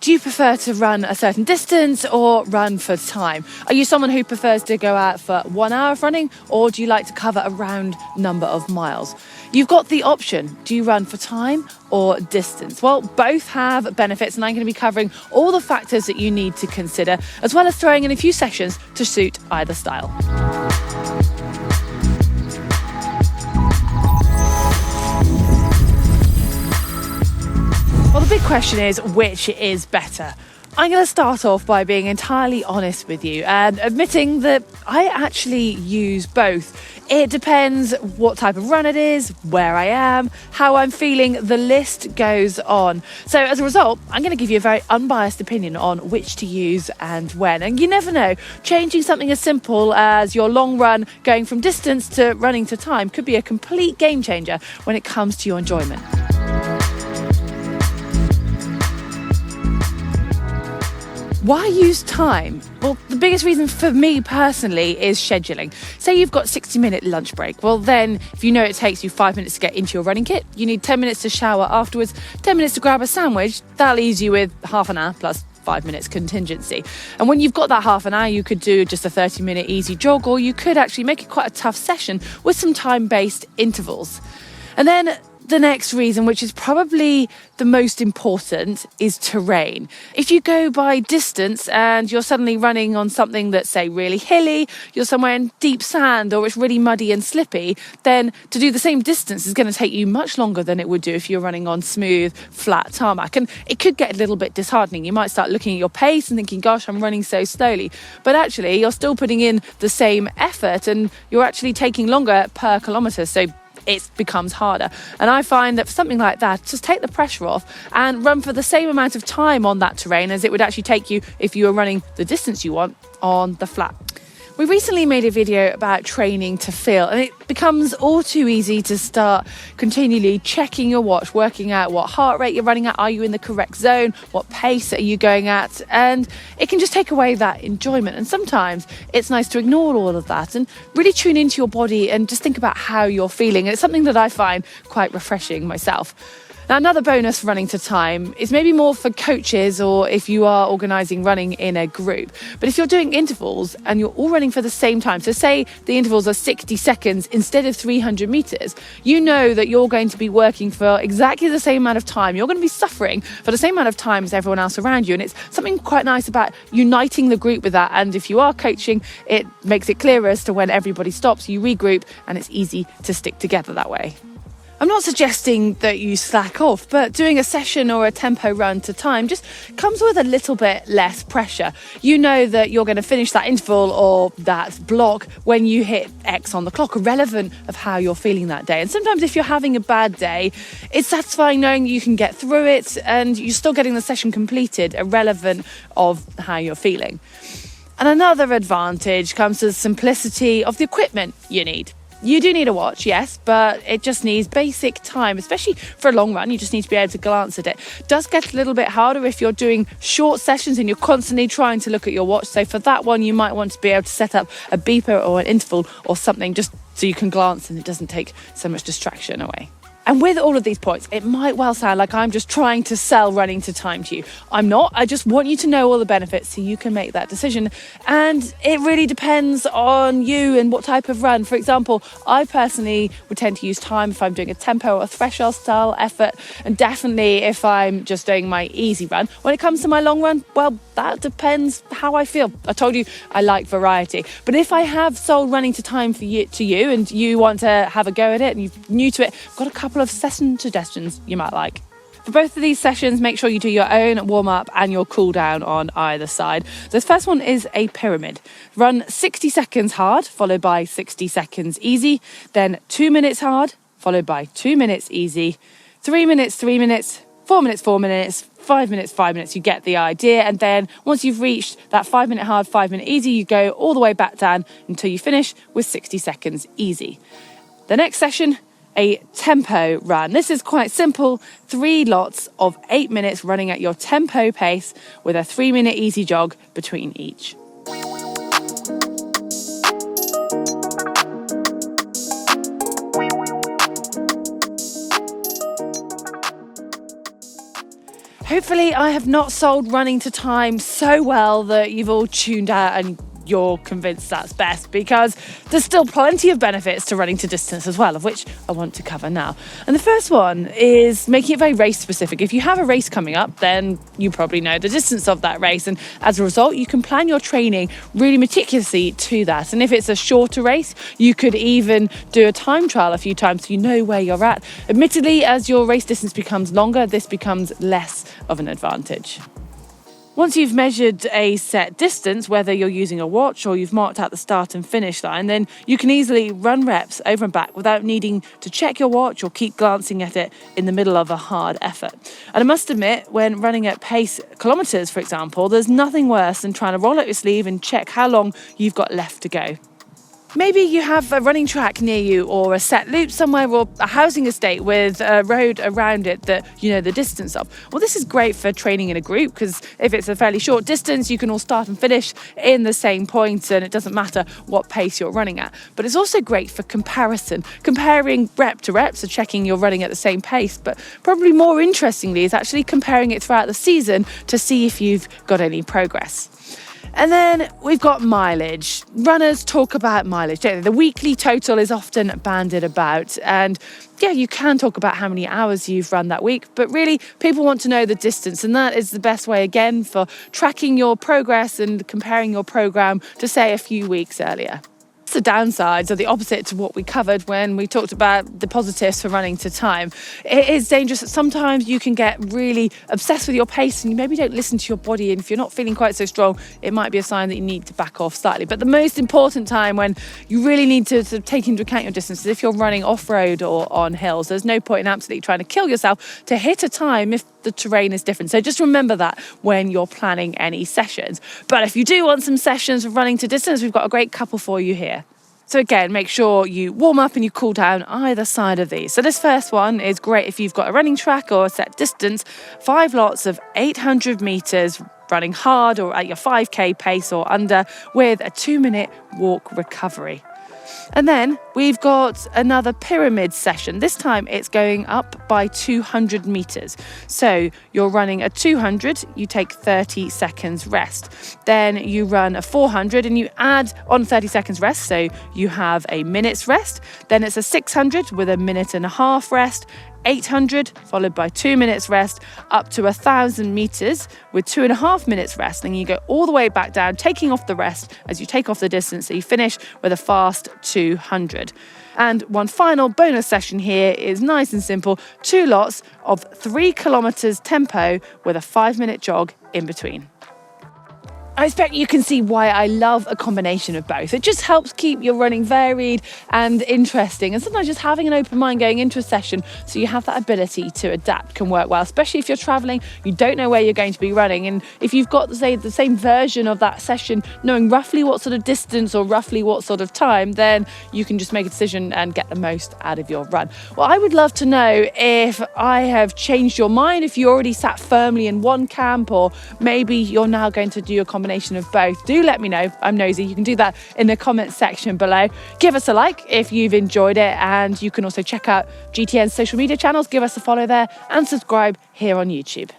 Do you prefer to run a certain distance or run for time? Are you someone who prefers to go out for 1 hour of running, or do you like to cover a round number of miles? You've got the option. Do you run for time or distance? Well, both have benefits, and I'm going to be covering all the factors that you need to consider, as well as throwing in a few sessions to suit either style. Well, the big question is, which is better? I'm going to start off by being entirely honest with you and admitting that I actually use both. It depends what type of run it is, where I am, how I'm feeling, the list goes on. So as a result, I'm going to give you a very unbiased opinion on which to use and when. And you never know, changing something as simple as your long run going from distance to running to time could be a complete game changer when it comes to your enjoyment. Why use time? Well, the biggest reason for me personally is scheduling. Say you've got 60-minute lunch break. Well, then if you know it takes you 5 minutes to get into your running kit, you need 10 minutes to shower afterwards, 10 minutes to grab a sandwich. That leaves you with half an hour plus 5 minutes contingency. And when you've got that half an hour, you could do just a 30-minute easy jog, or you could actually make it quite a tough session with some time-based intervals. And then the next reason, which is probably the most important, is terrain. If you go by distance and you're suddenly running on something that's, say, really hilly, you're somewhere in deep sand, or it's really muddy and slippy, then to do the same distance is going to take you much longer than it would do if you're running on smooth, flat tarmac. And it could get a little bit disheartening. You might start looking at your pace and thinking, gosh, I'm running so slowly. But actually, you're still putting in the same effort and you're actually taking longer per kilometre. So it becomes harder. And I find that for something like that, just take the pressure off and run for the same amount of time on that terrain as it would actually take you if you were running the distance you want on the flat. We recently made a video about training to feel, and it becomes all too easy to start continually checking your watch, working out what heart rate you're running at, are you in the correct zone, what pace are you going at, and it can just take away that enjoyment. And sometimes it's nice to ignore all of that and really tune into your body and just think about how you're feeling. And it's something that I find quite refreshing myself. Now, another bonus running to time is maybe more for coaches or if you are organising running in a group. But if you're doing intervals and you're all running for the same time, so say the intervals are 60 seconds instead of 300 metres, you know that you're going to be working for exactly the same amount of time. You're going to be suffering for the same amount of time as everyone else around you. And it's something quite nice about uniting the group with that. And if you are coaching, it makes it clearer as to when everybody stops, you regroup, and it's easy to stick together that way. I'm not suggesting that you slack off, but doing a session or a tempo run to time just comes with a little bit less pressure. You know that you're going to finish that interval or that block when you hit X on the clock, irrelevant of how you're feeling that day. And sometimes if you're having a bad day, it's satisfying knowing you can get through it and you're still getting the session completed, irrelevant of how you're feeling. And another advantage comes to the simplicity of the equipment you need. You do need a watch, yes, but it just needs basic time, especially for a long run. You just need to be able to glance at it. It does get a little bit harder if you're doing short sessions and you're constantly trying to look at your watch. So for that one, you might want to be able to set up a beeper or an interval or something just so you can glance and it doesn't take so much distraction away. And with all of these points, it might well sound like I'm just trying to sell running to time to you. I'm not. I just want you to know all the benefits so you can make that decision. And it really depends on you and what type of run. For example, I personally would tend to use time if I'm doing a tempo or a threshold style effort. And definitely if I'm just doing my easy run. When it comes to my long run, well, that depends how I feel. I told you I like variety. But if I have sold running to time to you and you want to have a go at it and you're new to it, I've got a couple of session suggestions you might like. For both of these sessions, make sure you do your own warm-up and your cool-down on either side. So this first one is a pyramid. Run 60 seconds hard, followed by 60 seconds easy, then 2 minutes hard, followed by 2 minutes easy, 3 minutes, 3 minutes, 4 minutes, 4 minutes, 5 minutes, 5 minutes. You get the idea. And then once you've reached that 5 minute hard, 5 minute easy, you go all the way back down until you finish with 60 seconds easy. The next session, a tempo run. This is quite simple. 3 lots of 8 minutes running at your tempo pace with a 3 minute easy jog between each. Hopefully I have not sold running to time so well that you've all tuned out and you're convinced that's best, because there's still plenty of benefits to running to distance as well, of which I want to cover now. And the first one is making it very race specific. If you have a race coming up, then you probably know the distance of that race, and as a result you can plan your training really meticulously to that. And if it's a shorter race, you could even do a time trial a few times so you know where you're at. Admittedly, as your race distance becomes longer, this becomes less of an advantage. Once you've measured a set distance, whether you're using a watch or you've marked out the start and finish line, then you can easily run reps over and back without needing to check your watch or keep glancing at it in the middle of a hard effort. And I must admit, when running at pace kilometres, for example, there's nothing worse than trying to roll up your sleeve and check how long you've got left to go. Maybe you have a running track near you, or a set loop somewhere, or a housing estate with a road around it that you know the distance of. Well, this is great for training in a group, because if it's a fairly short distance, you can all start and finish in the same point and it doesn't matter what pace you're running at. But it's also great for comparison, comparing rep to rep, so checking you're running at the same pace. But probably more interestingly is actually comparing it throughout the season to see if you've got any progress. And then we've got mileage. Runners talk about mileage, don't they? The weekly total is often banded about. And yeah, you can talk about how many hours you've run that week, but really people want to know the distance. And that is the best way, again, for tracking your progress and comparing your program to, say, a few weeks earlier. The downsides are the opposite to what we covered when we talked about the positives for running to time. It is dangerous that sometimes you can get really obsessed with your pace and you maybe don't listen to your body, and if you're not feeling quite so strong, it might be a sign that you need to back off slightly. But the most important time when you really need to sort of take into account your distance is if you're running off-road or on hills. There's no point in absolutely trying to kill yourself to hit a time if the terrain is different. So just remember that when you're planning any sessions. But if you do want some sessions of running to distance, we've got a great couple for you here. So again, make sure you warm up and you cool down either side of these. So this first one is great if you've got a running track or a set distance, 5 lots of 800 metres running hard or at your 5k pace or under, with a 2-minute walk recovery. And then we've got another pyramid session. This time it's going up by 200 metres. So you're running a 200, you take 30 seconds rest. Then you run a 400 and you add on 30 seconds rest, so you have a minute's rest. Then it's a 600 with a minute and a half rest. 800 followed by 2 minutes rest, up to 1,000 metres with 2.5 minutes rest. Then you go all the way back down, taking off the rest as you take off the distance, so you finish with a fast 200. And one final bonus session here is nice and simple, 2 lots of 3 kilometres tempo with a 5-minute jog in between. I expect you can see why I love a combination of both. It just helps keep your running varied and interesting. And sometimes just having an open mind going into a session so you have that ability to adapt can work well, especially if you're traveling, you don't know where you're going to be running. And if you've got, say, the same version of that session, knowing roughly what sort of distance or roughly what sort of time, then you can just make a decision and get the most out of your run. Well, I would love to know if I have changed your mind, if you already sat firmly in one camp, or maybe you're now going to do a combination of both. Do let me know. I'm nosy. You can do that in the comments section below. Give us a like if you've enjoyed it, and you can also check out GTN's social media channels. Give us a follow there and subscribe here on YouTube.